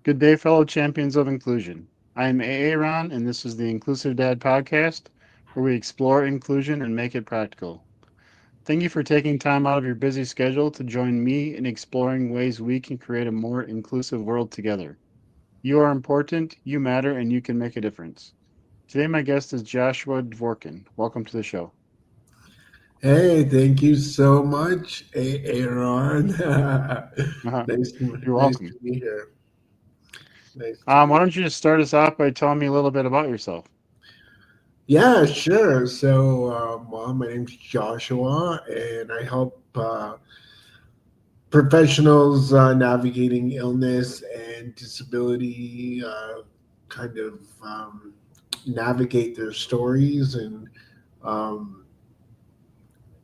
Good day, fellow champions of inclusion. I am Aaron, and this is the Inclusive Dad podcast, where we explore inclusion and make it practical. Thank you for taking time out of your busy schedule to join me in exploring ways we can create a more inclusive world together. You are important, you matter, and you can make a difference. Today, my guest is Joshua Dvorkin. Welcome to the show. Hey, thank you so much, Aaron. Uh-huh. You're Nice welcome. to be here. Nice to Why be. don't you just start us off by telling me a little bit about yourself? Yeah, sure. My name's Joshua, and I help professionals navigating illness and disability, kind of navigate their stories and um,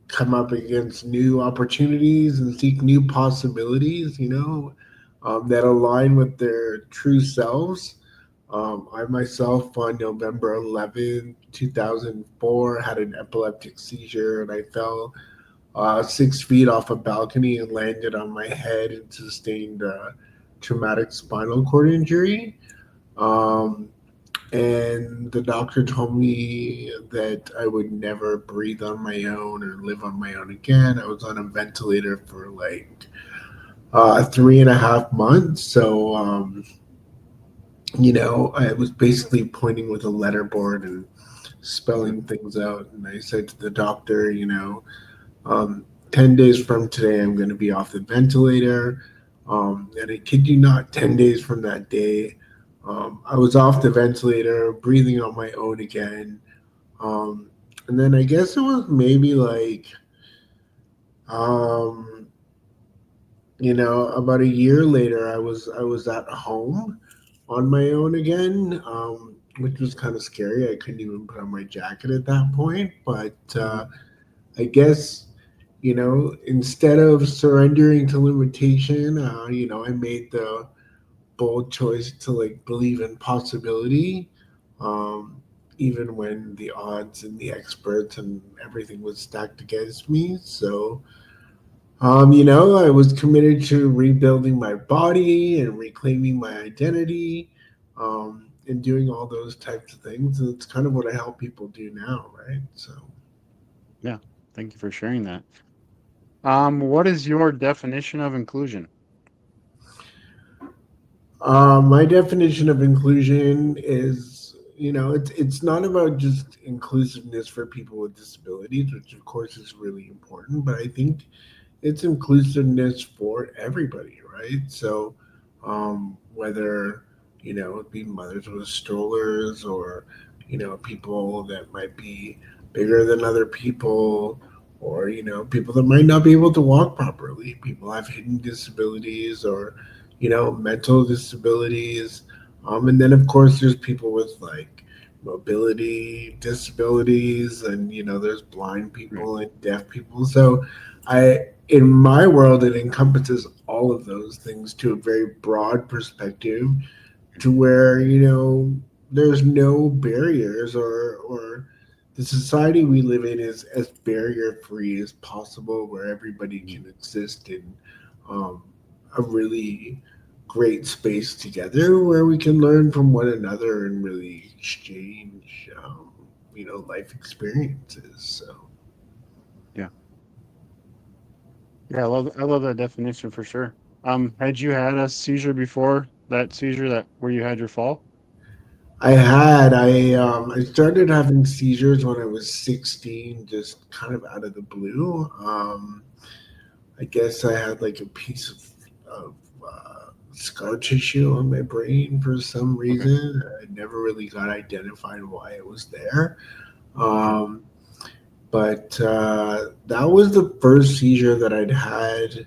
come up against new opportunities and seek new possibilities, that align with their true selves. I myself, on November 11th, 2004, had an epileptic seizure and I fell 6 feet off a balcony and landed on my head and sustained a traumatic spinal cord injury. Um, and the doctor told me that I would never breathe on my own or live on my own again. I was on a ventilator for like 3.5 months. I was basically pointing with a letterboard and spelling things out. And I said to the doctor, um, 10 days from today, I'm going to be off the ventilator. And I kid you not, 10 days from that day, I was off the ventilator, breathing on my own again. Um, and then I guess it was maybe like, um, about a year later, I was at home on my own again, which was kind of scary. I couldn't even put on my jacket at that point. But Mhm. I guess, instead of surrendering to limitation, I made the bold choice to like believe in possibility, um, even when the odds and the experts and everything was stacked against me. I was committed to rebuilding my body and reclaiming my identity, and doing all those types of things. And it's kind of what I help people do now, right? Yeah, thank you for sharing that. What is your definition of inclusion? My definition of inclusion is, it's not about just inclusiveness for people with disabilities, which of course is really important, but I think it's inclusiveness for everybody, right? Whether, it be mothers with strollers or, people that might be bigger than other people, or, people that might not be able to walk properly, people have hidden disabilities or, mental disabilities. And then, of course, there's people with like mobility disabilities, and, there's blind Right. people and deaf people. In my world, it encompasses all of those things to a very broad perspective, to where there's no barriers, or the society we live in is as barrier free as possible, where everybody Mhm. can exist in um, a really great space together, where we can learn from one another and really exchange life experiences. Yeah. Yeah, I love that definition for sure. Had you had a seizure before that seizure that where you had your fall? I started having seizures when I was 16, just kind of out of the blue. I guess I had like a piece of scar tissue on my brain for some Okay, reason. I never really got identified why it was there. sure. Um, but that was the first seizure that I'd had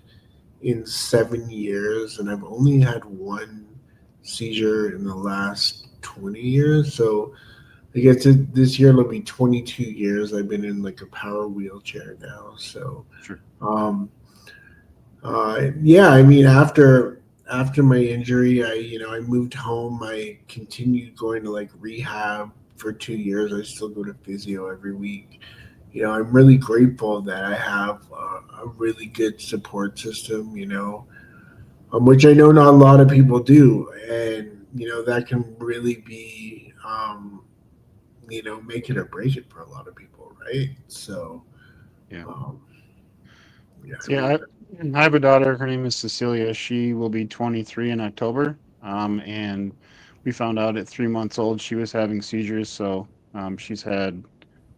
in 7 years, and I've only had one seizure in the last 20 years. So I guess this year it'll be 22 years I've been in like a power wheelchair now. Sure. Um, yeah, I mean, after my injury, I moved home. I continued going to like rehab for 2 years. I still go to physio every week. I'm really grateful that I have a really good support system. which I know not a lot of people do, and that can really be make it or break it for a lot of people, right? So Yeah. um, yeah, I So mean, yeah, I have a daughter. Her name is Cecilia. She will be 23 in October. And we found out at 3 months old she was having seizures. So she's had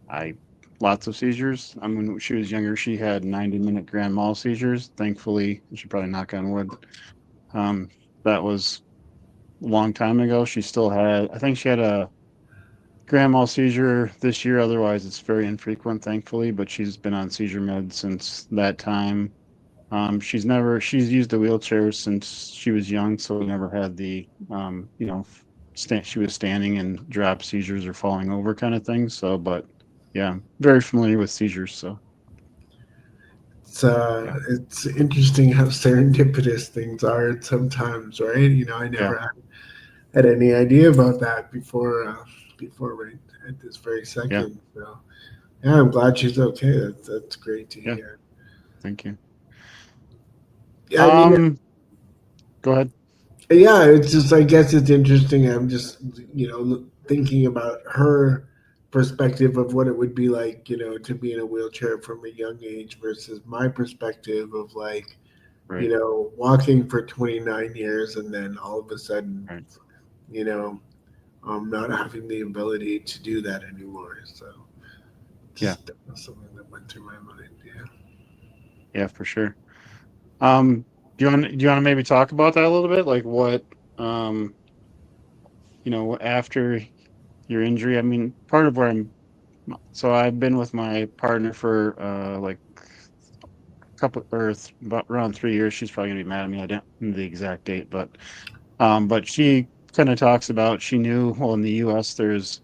I lots of seizures. I mean, when she was younger, she had 90-minute grand mal seizures. Thankfully, I should probably knock on wood. Um, that was a long time ago. She still had, I think she had a grand mal seizure this year. Otherwise, it's very infrequent, thankfully. But she's been on seizure meds since that time. She's used a wheelchair since she was young, so we never had the, she was standing and drop seizures or falling over kind of thing. So, but yeah, I'm very familiar with seizures. So, yeah, it's interesting how serendipitous things are sometimes, right? I yeah, never had any idea about that before right at this very yeah, second. So yeah, I'm glad she's okay. That's great to yeah. hear. Thank you. Yeah, I mean, Um, Go ahead. yeah, it's just I guess it's interesting. I'm just thinking about her perspective of what it would be like, to be in a wheelchair from a young age versus my perspective of like, Right, walking for 29 years and then all of a sudden, right. you know, not having the ability to do that anymore. So Yeah, just that was something that went through my mind. Yeah. yeah, for sure. Do you want to maybe talk about that a little bit? Like what, um, after your injury? I mean, part of where so I've been with my partner for like couple or about around 3 years. She's probably gonna be mad at me. I don't know the exact date, but she kind of talks about she knew well in the U.S. there's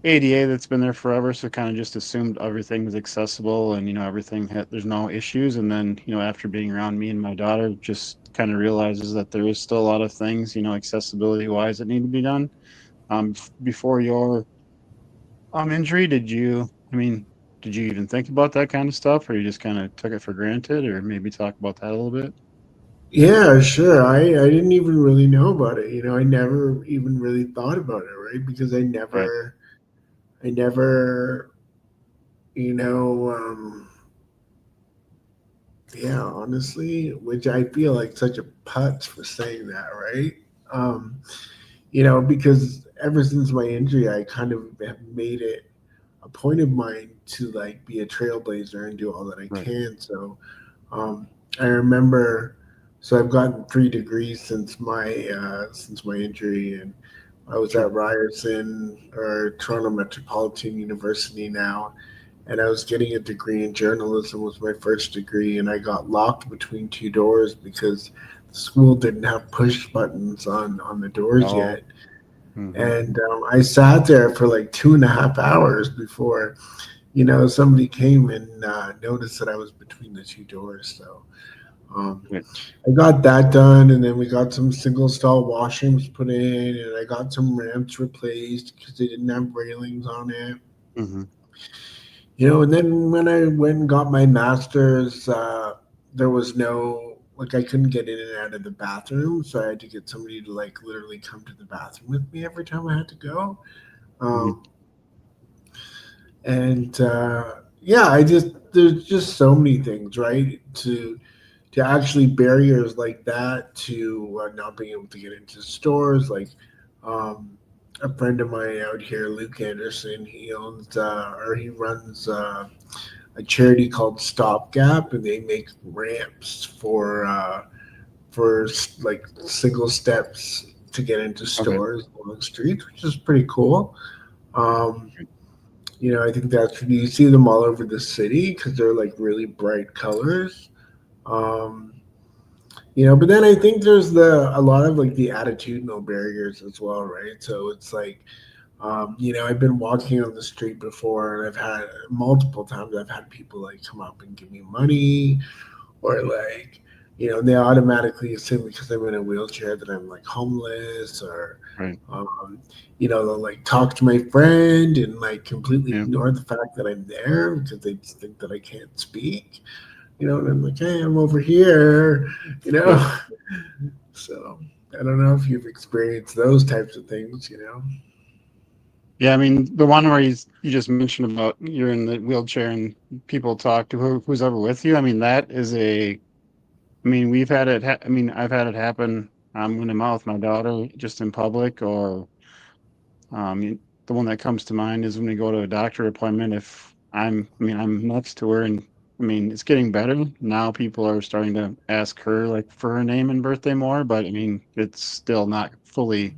ADA that's been there forever, so kind of just assumed everything was accessible and everything there's no issues. And then after being around me and my daughter, just kind of realizes that there is still a lot of things accessibility wise that need to be done. Before your injury, I mean, did you even think about that kind of stuff, or you just kind of took it for granted, or maybe talk about that a little bit? Yeah, sure. I didn't even really know about it. I never even really thought about it, right? Because Right, I never, you know, um, yeah, honestly, which I feel like such a putz for saying that, right? Um, because ever since my injury, I kind of have made it a point of mine to like be a trailblazer and do all that I right, can. So um, I remember, so I've gotten 3 degrees since my injury, and I was sure, at Ryerson or Toronto Metropolitan University now, and I was getting a degree in journalism was my first degree, and I got locked between two doors because the school didn't have push buttons on the doors oh, yet. mm-hmm, And I sat there for like 2.5 hours before somebody came and noticed that I was between the two doors. So um, right, I got that done, and then we got some single stall washrooms put in, and I got some ramps replaced because they didn't have railings on it. mm-hmm, And then when I went and got my master's, there was no like I couldn't get in and out of the bathroom, so I had to get somebody to like literally come to the bathroom with me every time I had to go. mm-hmm, Um, and yeah, I just there's just so many things, right? To actually barriers like that to not being able to get into stores. Like um, a friend of mine out here, Luke Anderson, he owns or he runs a charity called Stopgap, and they make ramps for like single steps to get into okay, stores along the streets, which is pretty cool. Um, right, I think that's you see them all over the city because they're like really bright colors. Um, but then I think there's a lot of like the attitudinal barriers as well, right? So it's like, I've been walking on the street before, and I've had multiple times I've had people like come up and give me money, or like, they automatically assume because I'm in a wheelchair that I'm like homeless, or right, um, they'll like talk to my friend and like completely yeah, ignore the fact that I'm there because they just think that I can't speak. and I'm like, hey, I'm over here, you Yep. know. So I don't know if you've experienced those types of things. Yeah, I mean, the one where you just mentioned about you're in the wheelchair and people talk to who's ever with you. I mean, that is I mean, we've had it. I mean, I've had it happen. When I'm out with my daughter, just in public, or the one that comes to mind is when we go to a doctor appointment. If I mean, I'm next to her, and I mean, it's getting better now. People are starting to ask her like for her name and birthday more, but I mean, it's still not fully.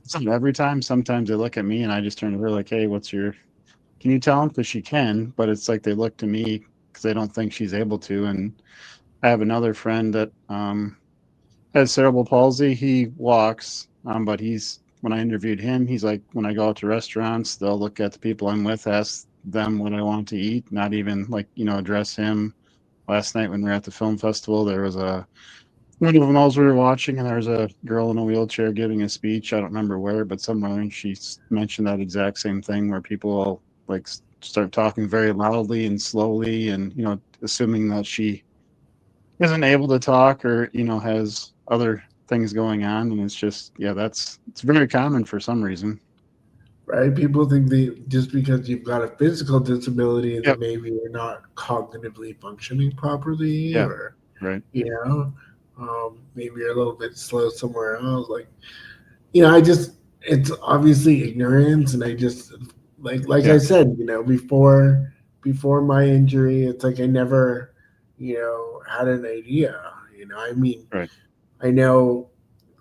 It's not every time. Sometimes they look at me, and I just turn to her like, "Hey, what's your?" Can you tell them? Because she can, but it's like they look to me because they don't think she's able to. And I have another friend that has cerebral palsy. He walks, but when I interviewed him, he's like, when I go out to restaurants, they'll look at the people I'm with, ask them what I want to eat, not even like, address him. Last night when we were at the film festival, there was one of them knows we were watching, and there was a girl in a wheelchair giving a speech. I don't remember where, but somewhere, and she mentioned that exact same thing where people will like start talking very loudly and slowly, and assuming that she isn't able to talk or has other things going on, and it's just yeah, it's very common for some reason. Right? People think they just because you've got a physical disability that Yep. maybe you're not cognitively functioning properly, Yeah. or Right. you know, maybe you're a little bit slow somewhere else. Like, I just it's obviously ignorance, and I just like I Yeah. said, before my injury, it's like I never, had an idea. I mean, Right. I know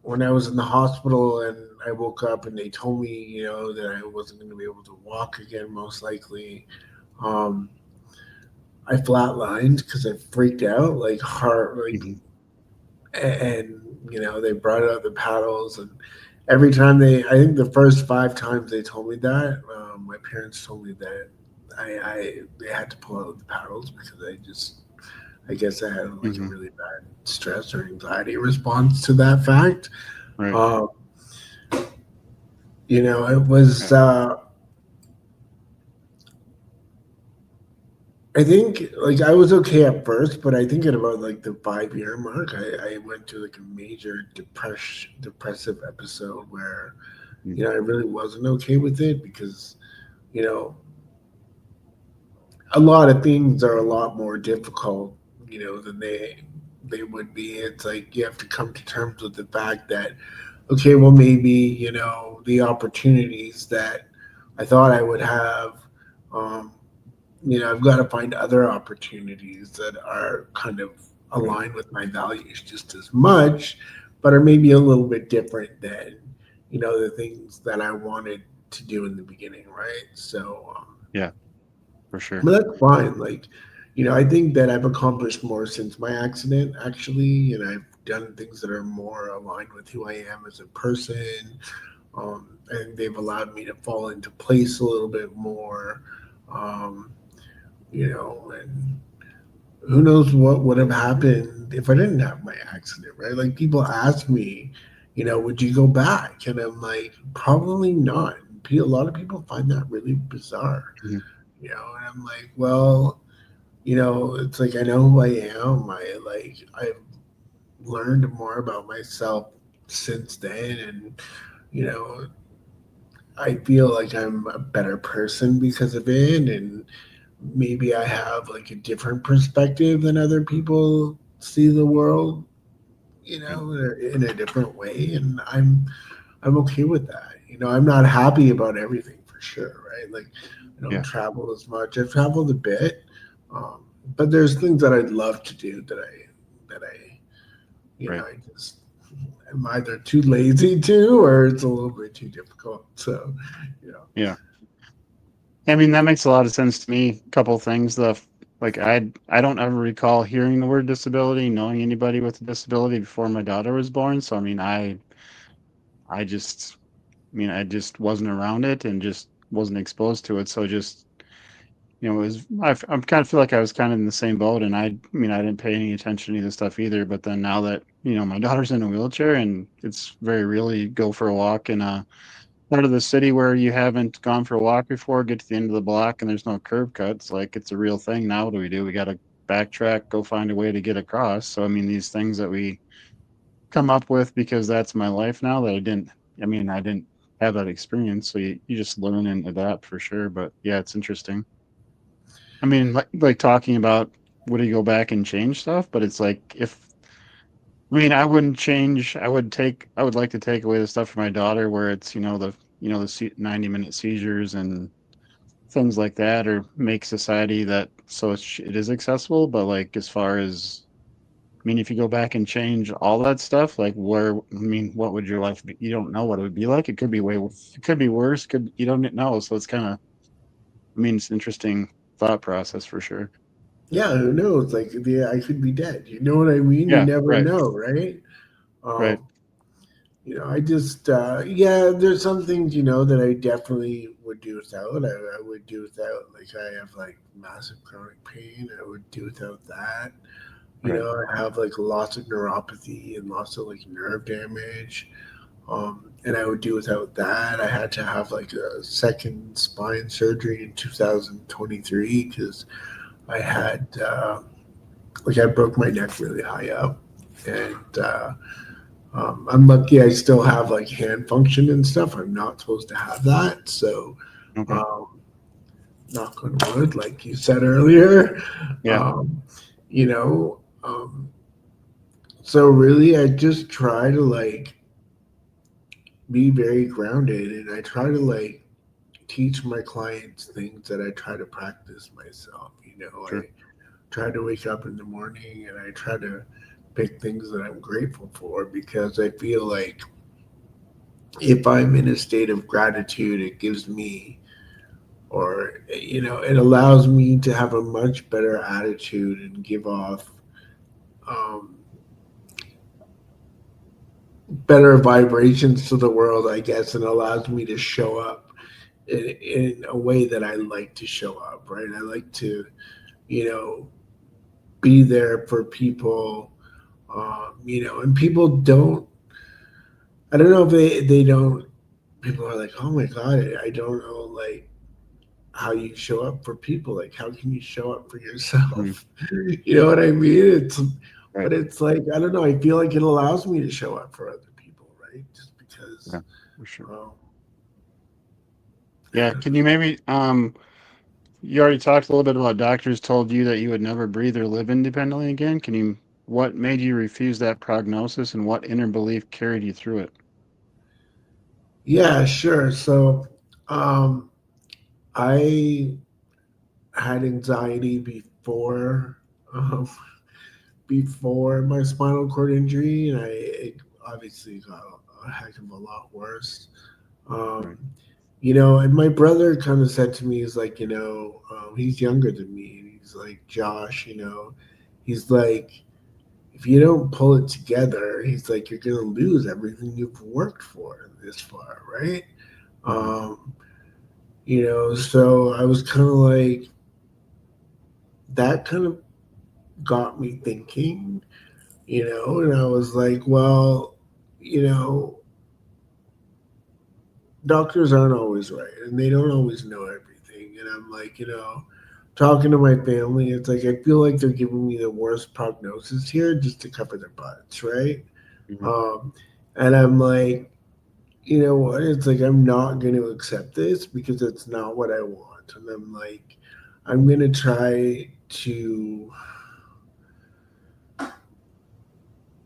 when I was in the hospital and I woke up and they told me, that I wasn't going to be able to walk again, most likely. Um, I flatlined because I freaked out, like heart, like, Hmm. and they brought out the paddles, and every time I think the first 5 times they told me that, my parents told me that they had to pull out the paddles because I guess I had like a Hmm. really bad stress or anxiety response to that fact. Right. Um, it was. Yeah. I think like I was okay at first, but I think at about like the 5 year mark, I went through like a major depressive episode where Hmm. I really wasn't okay with it because you know a lot of things are a lot more difficult than they would be. It's like you have to come to terms with the fact that okay, well maybe the opportunities that I thought I would have. Um, I've got to find other opportunities that are kind of Right. aligned with my values just as much, but are maybe a little bit different than, the things that I wanted to do in the beginning, right? So, Yeah, for sure. but that's fine. Like, I think that I've accomplished more since my accident, actually, and I've done things that are more aligned with who I am as a person. And they've allowed me to fall into place a little bit more. Um, and who knows what would have happened if I didn't have my accident, right? Like people ask me, would you go back? And I'm like, probably not. A lot of people find that really bizarre, Hmm. and I'm like, well, it's like I know who I am. I've learned more about myself since then, and you know, I feel like I'm a better person because of it, and maybe I have like a different perspective than other people see the world, Right. in a different way, and I'm okay with that. I'm not happy about everything for sure, right? Like I don't Yeah. travel as much. I've traveled a bit, um, but there's things that I'd love to do that I Right. I just am either too lazy to or it's a little bit too difficult. So, you know, Yeah. I mean, that makes a lot of sense to me. A couple things. Like I don't ever recall hearing the word disability, knowing anybody with a disability before my daughter was born. So I mean, I just I just wasn't around it and just wasn't exposed to it. So just it was I kind of feel like I was kind of in the same boat, and I didn't pay any attention to the stuff either. But then now that my daughter's in a wheelchair, and it's very really go for a walk in a part of the city where you haven't gone for a walk before, get to the end of the block and there's no curb cuts. Like it's a real thing now. What do? We got to backtrack, go find a way to get across. So I mean, these things that we come up with because that's my life now that I didn't have that experience. So you just learn and adapt for sure. But yeah, it's interesting. I mean, like talking about would he go back and change stuff? But it's like if I mean, I wouldn't change. I would like to take away the stuff for my daughter where it's the 90-minute seizures and things like that, or make society that so it is accessible. But like as far as I mean, if you go back and change all that stuff, like what would your life be? You don't know what it would be like. It could be it could be worse. Could you don't know? So it's kind of, I mean, it's an interesting thought process for sure. Yeah, who knows? Like, yeah, I could be dead. You know what I mean? You Yeah, never right, know, right? right, Um, I just, yeah, there's some things, that I definitely would do without. I would do without, like, I have like massive chronic pain. I would do without that. right. I have like lots of neuropathy and lots of like nerve damage. And I would do without that. I had to have like a second spine surgery in 2023 because I had, like, I broke my neck really high up. And, I'm lucky I still have like hand function and stuff. I'm not supposed to have that. So, Okay. um, knock on wood, like you said earlier. Yeah, Um, you know, um, so really, I just try to like be very grounded, and I try to like teach my clients things that I try to practice myself. I sure. try to wake up in the morning and I try to pick things that I'm grateful for because I feel like if I'm in a state of gratitude, it gives me, or, it allows me to have a much better attitude and give off um, better vibrations to the world, I guess, and allows me to show up in a way that I like to show up, right? I like to, you know, be there for people, and people don't, I don't know if they don't, people are like, oh my God, I don't know, like, how you show up for people. Like, how can you show up for Hmm. yourself? You know what I mean? Right. But it's like, I don't know. I feel like it allows me to show up for other people, right? Just because, Yeah, for sure. um, Yeah. Can you maybe you already talked a little bit about doctors told you that you would never breathe or live independently again. What made you refuse that prognosis and what inner belief carried you through it? yeah, sure. So, um, I had anxiety um, before my spinal cord injury, and it obviously got a heck of a lot worse. Um, Right. and my brother kind of said to me, he's like, he's younger than me, and he's like, Josh, he's like, if you don't pull it together, he's like, you're gonna lose everything you've worked for this far, right? Hmm. Um, so I was kind of like, that kind of got me thinking, and I was like, well, you know, doctors aren't always right and they don't always know everything. And I'm like, talking to my family, it's like I feel like they're giving me the worst prognosis here just to cover their butts, right? Hmm. Um, and I'm like, you know what? It's like I'm not going to accept this because it's not what I want. And I'm like, I'm going to try to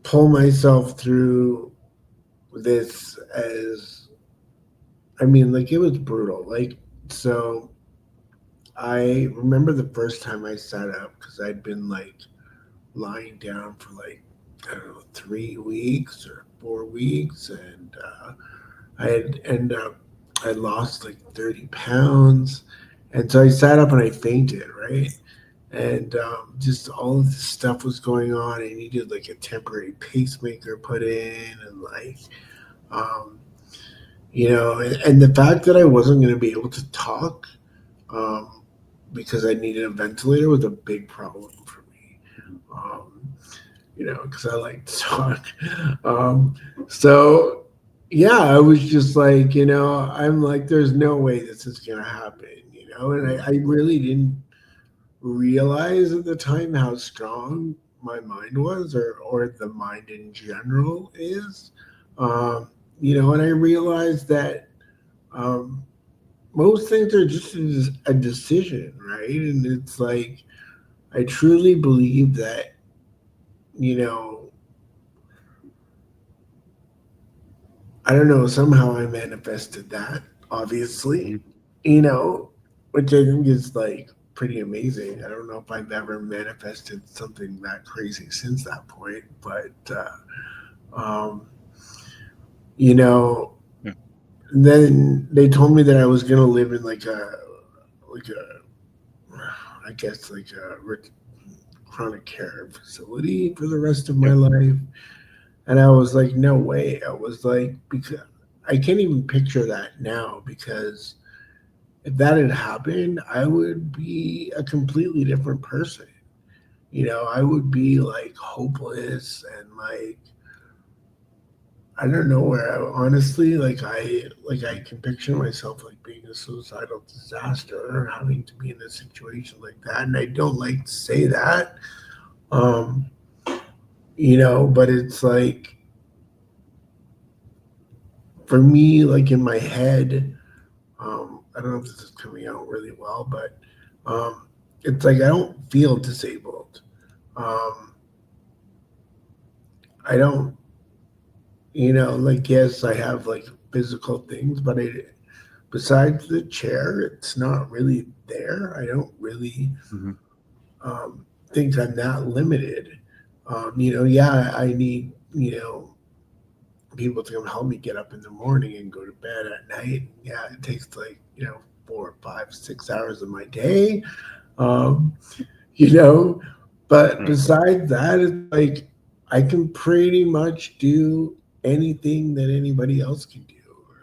pull myself through this as, I mean, like, it was brutal. Like, so I remember the first time I sat up because I'd been like lying down for like, I don't know, 3 weeks or 4 weeks. And I had ended up, I lost like 30 pounds. And so I sat up and I fainted, right? And just all of this stuff was going on. I needed like a temporary pacemaker put in, and like, um, and the fact that I wasn't going to be able to talk, um, because I needed a ventilator was a big problem for me. Um, because I like to talk. Um, so yeah, I was just like, I'm like, there's no way this is gonna happen, and I really didn't realize at the time how strong my mind was, or the mind in general is. Um, and I realized that um, most things are just a decision, right? And it's like, I truly believe that, you know, I don't know, somehow I manifested that, obviously, Mhm. you know, which I think is like pretty amazing. I don't know if I've ever manifested something that crazy since that point, but, um, you know, Yeah. then they told me that I was going to live in like a, I guess like a chronic care facility for the rest of my Yep. life. And I was like, no way. I was like, because I can't even picture that now, because if that had happened, I would be a completely different person. I would be like hopeless and like, I don't know where I honestly, like I can picture myself like being a suicidal disaster or having to be in a situation like that. And I don't like to say that. Um, but it's like, for me, like in my head, I don't know if this is coming out really well, but um, it's like I don't feel disabled. Um, I don't, like, yes, I have like physical things, but besides the chair, it's not really there. I don't really Mhm. um, think I'm that limited. Yeah, I need, people to come help me get up in the morning and go to bed at night. Yeah, it takes like, 4, 5, 6 hours of my day. Um, you know, but Right. besides that, it's like I can pretty much do anything that anybody else can do,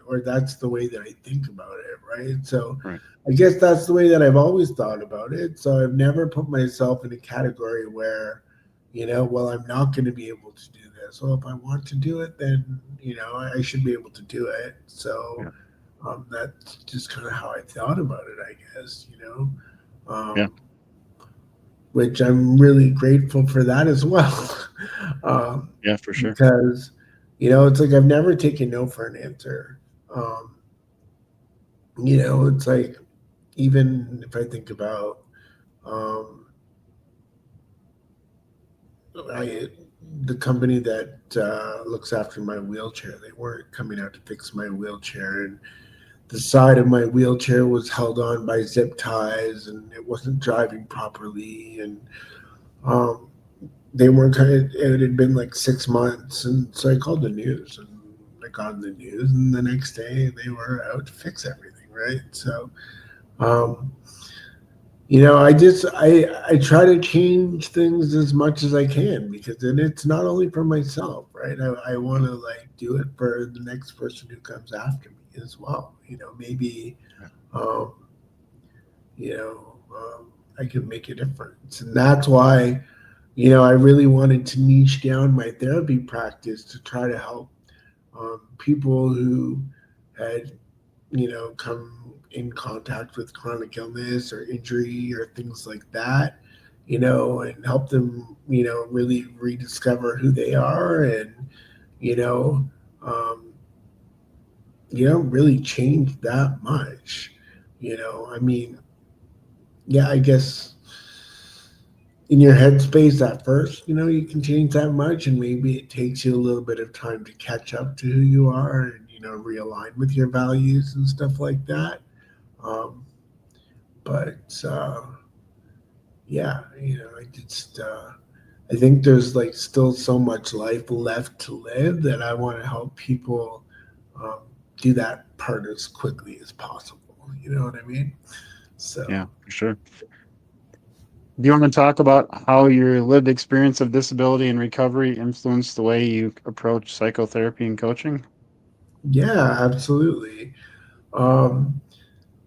or that's the way that I think about it, right? So Right. I guess that's the way that I've always thought about it. So I've never put myself in a category where, well, I'm not going to be able to do this. Well, if I want to do it, then, I should be able to do it. So Yeah. that's just kind of how I thought about it, I guess. Yeah. Um, which I'm really grateful for that as well. um, Yeah. For sure. because, it's like I've never taken no for an answer. Um, it's like, even if I think about um, I, the company that looks after my wheelchair, they weren't coming out to fix my wheelchair, and the side of my wheelchair was held on by zip ties, and it wasn't driving properly, and um, they weren't kind of, it had been like 6 months. And so I called the news and I got on the news, and the next day they were out to fix everything, right? So um, I try to change things as much as I can, because then it's not only for myself, right? I want Mhm. to like do it for the next person who comes after me as well. Maybe Yeah. um, you know I can make a difference, and that's why I really wanted to niche down my therapy practice to try to help people who had, come in contact with chronic illness or injury or things like that, and help them, really rediscover who they are, and, you know, um, really change that much. I mean, yeah, I guess in your headspace at first, you can change that much, and maybe it takes you a little bit of time to catch up to who you are, and realign with your values and stuff like that. Um, but yeah, I think there's like still so much life left to live that I want to help people um, do that part as quickly as possible. You know what I mean? So Yeah. For sure. Do you want to talk about how your lived experience of disability and recovery influenced the way you approach psychotherapy and coaching? yeah, absolutely. Um,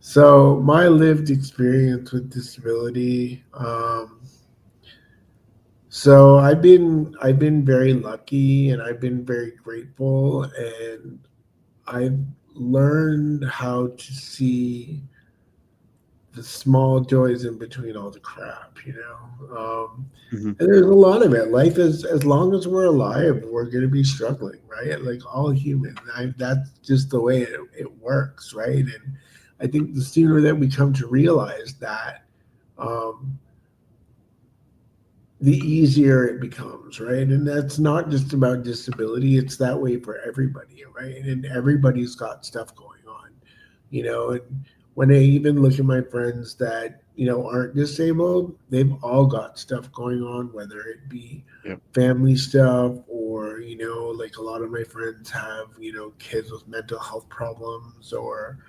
so my lived experience with disability. So I've been very lucky, and I've been very grateful, and I've learned how to see the small joys in between all the crap, you know. Hmm. And there's a lot of it. Life is, as long as we're alive, we're going to be struggling, right? Like all humans. That's just the way it works, right? And I think the sooner that we come to realize that, um, the easier it becomes, right? And that's not just about disability, it's that way for everybody, right? And everybody's got stuff going on, you know. And when I even look at my friends that, you know, aren't disabled, they've all got stuff going on, whether it be Yep. family stuff or, you know, like a lot of my friends have, you know, kids with mental health problems or,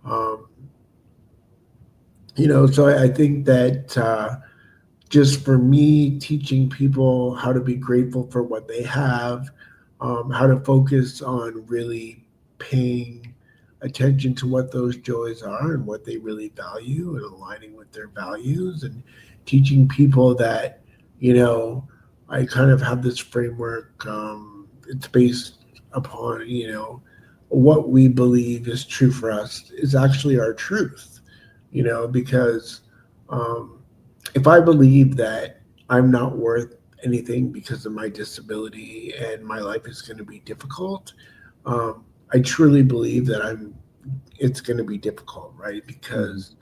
um, you know, so I think that, just for me, teaching people how to be grateful for what they have, how to focus on really paying attention to what those joys are and what they really value and aligning with their values, and teaching people that, you know, I kind of have this framework. It's based upon, you know, what we believe is true for us is actually our truth, you know, because. Um, if I believe that I'm not worth anything because of my disability and my life is going to be difficult, I truly believe that it's going to be difficult, right? Hmm. Because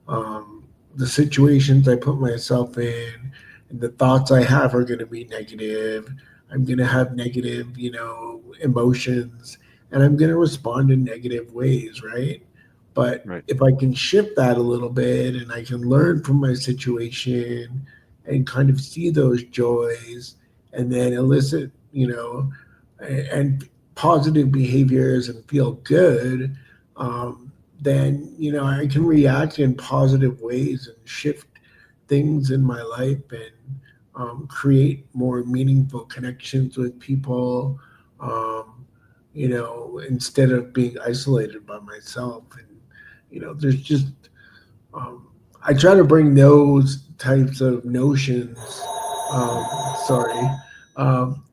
um, the situations I put myself in and the thoughts I have are going to be negative. I'm going to have negative, you know, emotions, and I'm going to respond in negative ways, right? But Right. if I can shift that a little bit and I can learn from my situation and kind of see those joys and then elicit, you know, and positive behaviors and feel good, then, you know, I can react in positive ways and shift things in my life and, create more meaningful connections with people, um, you know, instead of being isolated by myself. And, you know, there's just, um, I try to bring those types of notions, um, sorry, um,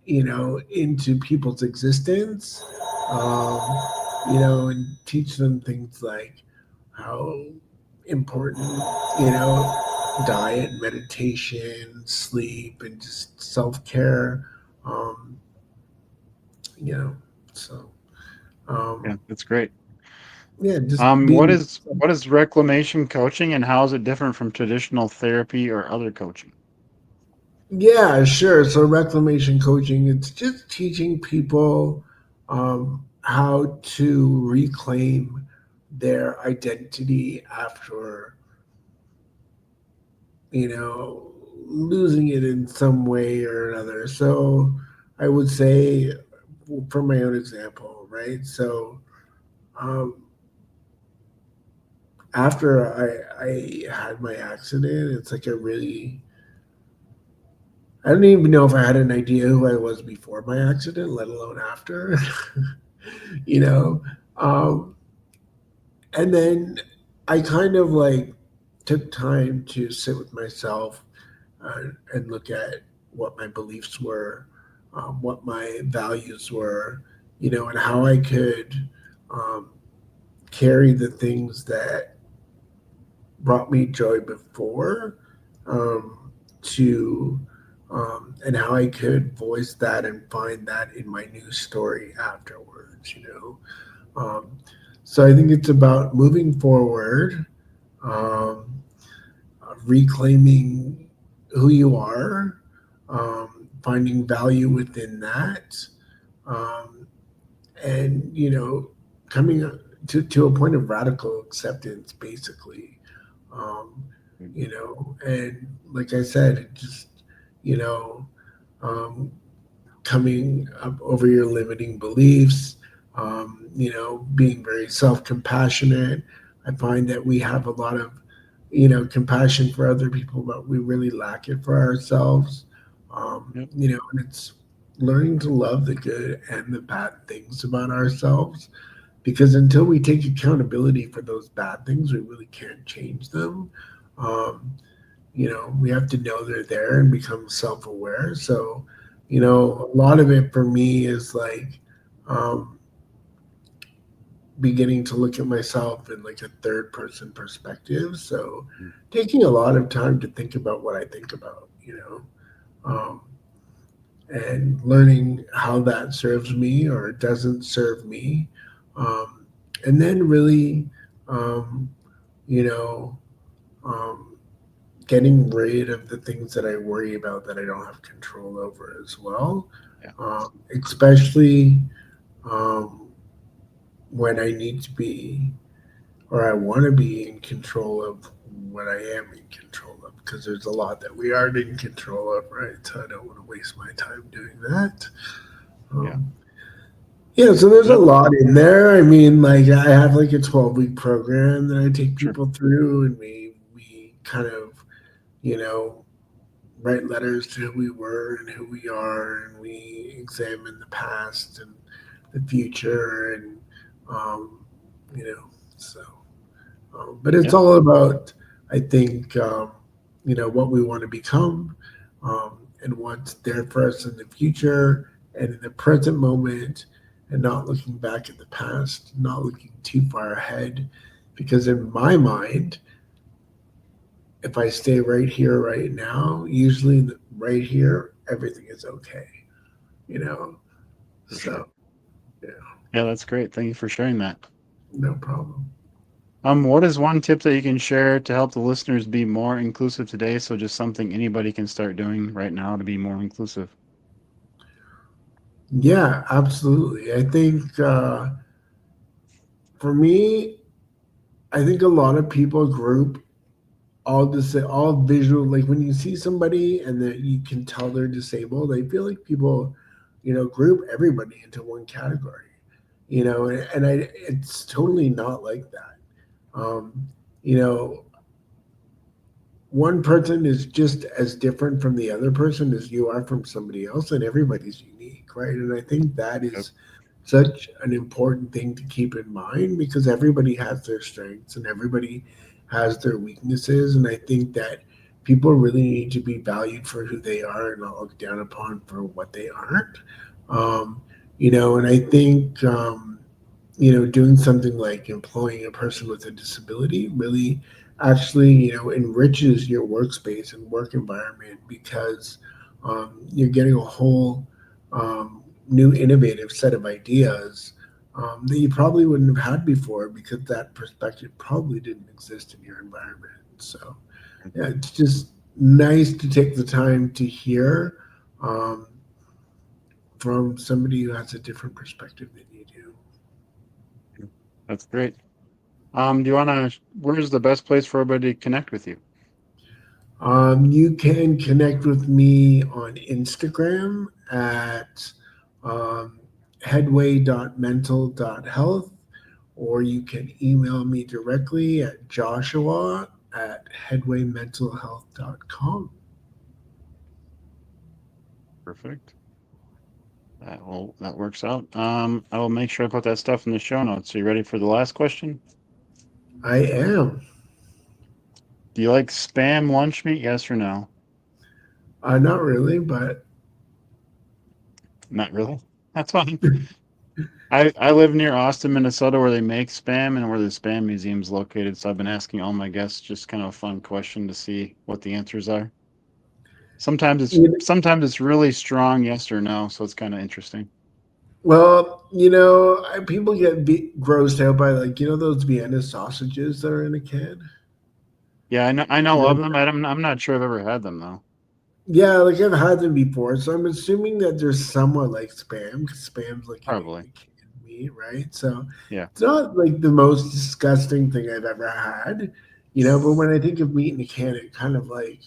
you know, into people's existence, um, you know, and teach them things like how important, you know, diet, meditation, sleep, and just self care, um, you know, so, Yeah, um, that's great. yeah, just What being. is reclamation coaching, and how is it different from traditional therapy or other coaching? Yeah, sure. So reclamation coaching, it's just teaching people, how to reclaim their identity after, you know, losing it in some way or another. So I would say, from my own example, right? So, um, after I had my accident, it's like I don't even know if I had an idea who I was before my accident, let alone after. You know, um, and then I kind of like took time to sit with myself, and look at what my beliefs were, what my values were, you know, and how I could, um, carry the things that brought me joy before, um, to, and how I could voice that and find that in my new story afterwards, you know. So I think it's about moving forward, um, reclaiming who you are, finding value within that, um, and, you know, coming to a point of radical acceptance, basically. Um, you know, and like I said, it just, you know, um, coming up over your limiting beliefs, you know, being very self compassionate. I find that we have a lot of, you know, compassion for other people, but we really lack it for ourselves. Yep. You know, and it's learning to love the good and the bad things about ourselves, because until we take accountability for those bad things, we really can't change them. Um, you know, we have to know they're there and become self-aware. So, Mhm. a lot of it for me is like, um, beginning to look at myself in like a third person perspective. So Mm. taking a lot of time to think about what I think about, um, and learning how that serves me or doesn't serve me. Um, and then really, um, you know, um, getting rid of the things that I worry about that I don't have control over as well, Yeah, especially um, when I need to be or I want to be in control of what I am in control of because there's a lot that we aren't in control of, right? So I don't want to waste my time doing that. yeah, Um, yeah, so there's a yep, lot in there. I mean, like I have like a 12-week program that I take sure, people through, and we kind of you know write letters to who we were and who we are, and we examine the past and the future, and um, you know, so. But it's yep, all about, I think, what we want to become and what's there for us in the future and in the present moment, and not looking back at the past, not looking too far ahead. Because in my mind, if I stay right here, right now, usually right here, everything is okay, you know? for sure. So, yeah, Yeah, that's great. Thank you for sharing that. no problem. What is one tip that you can share to help the listeners be more inclusive today? So just something anybody can start doing right now to be more inclusive. Yeah, absolutely. I think for me, I think a lot of people group all visual, like when you see somebody and that you can tell they're disabled, I feel like people, group everybody into one category, and I it's totally not like that. Um, you know, one person is just as different from the other person as you are from somebody else, and everybody's unique, right? And I think that Yep. is such an important thing to keep in mind because everybody has their strengths and everybody has their weaknesses. And I think that people really need to be valued for who they are and not looked down upon for what they aren't. Um, and I think, doing something like employing a person with a disability really actually, enriches your workspace and work environment because you're getting a whole new innovative set of ideas that you probably wouldn't have had before because that perspective probably didn't exist in your environment. So, yeah, it's just nice to take the time to hear um, from somebody who has a different perspective than you do. That's great. Do you want to, where's the best place for everybody to connect with you? You can connect with me on Instagram at um, headway.mental.health, or you can email me directly at joshua at headwaymentalhealth.com. Perfect. That works out. I will make sure I put that stuff in the show notes. Are you ready for the last question? I am. Do you like spam lunch meat? Yes or no? Not really, but Not really. That's fine. I live near Austin, Minnesota, where they make spam and where the spam museum's located. So I've been asking all my guests just kind of a fun question to see what the answers are. you Sometimes it's really strong yes or no, so it's kind of interesting. well, people get grossed out by like those Vienna sausages that are in a can. Yeah, I know of them. I'm not sure I've ever had them though. Yeah, like I've had them before, so I'm assuming that they're somewhat like spam because spam's like eating Probably. the canned meat, right? So Yeah. it's not like the most disgusting thing I've ever had, But when I think of meat in a can, it kind of like,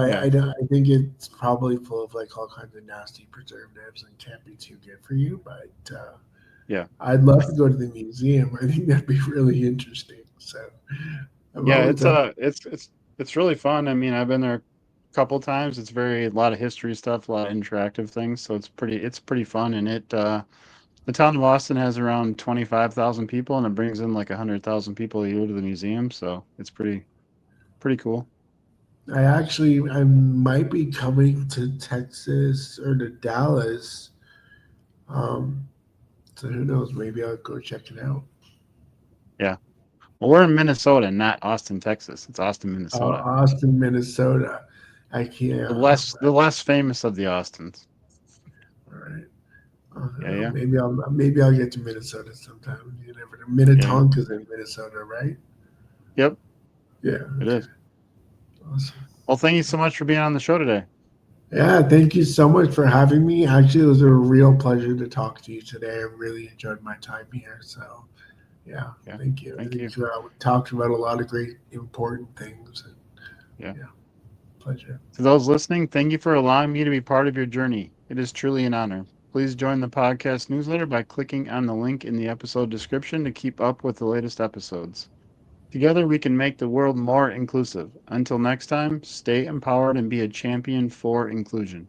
Yeah. I don't. I think it's probably full of like all kinds of nasty preservatives and can't be too good for you. But Yeah. I'd love to go to the museum. I think that'd be really interesting. So I'm Yeah, always up. it's really fun. I mean, I've been there a couple times. It's very a lot of history stuff, a lot of interactive things, so it's pretty fun and the town of Austin has around 25,000 people and it brings in like 100,000 people a year to the museum, so it's pretty cool. I might be coming to Texas or to Dallas. Um, so who knows? Maybe I'll go check it out. Yeah. Well, we're in Minnesota, not Austin, Texas. It's Austin, Minnesota. Austin, Minnesota. I can't. The less famous of the Austins. All right. Yeah, yeah, Maybe I'll get to Minnesota sometime. You never know. yeah, yeah. Minnetonka's in Minnesota, right? Yep, Yeah. it Okay. is. Awesome. Well, thank you so much for being on the show today. Yeah. Thank you so much for having me. Actually, it was a real pleasure to talk to you today. I really enjoyed my time here. So, yeah. Yeah, Thank you. I thank think you. we talked about a lot of great, important things. And, Yeah. yeah. Pleasure. To those listening, thank you for allowing me to be part of your journey. It is truly an honor. Please join the podcast newsletter by clicking on the link in the episode description to keep up with the latest episodes. Together, we can make the world more inclusive. Until next time, stay empowered and be a champion for inclusion.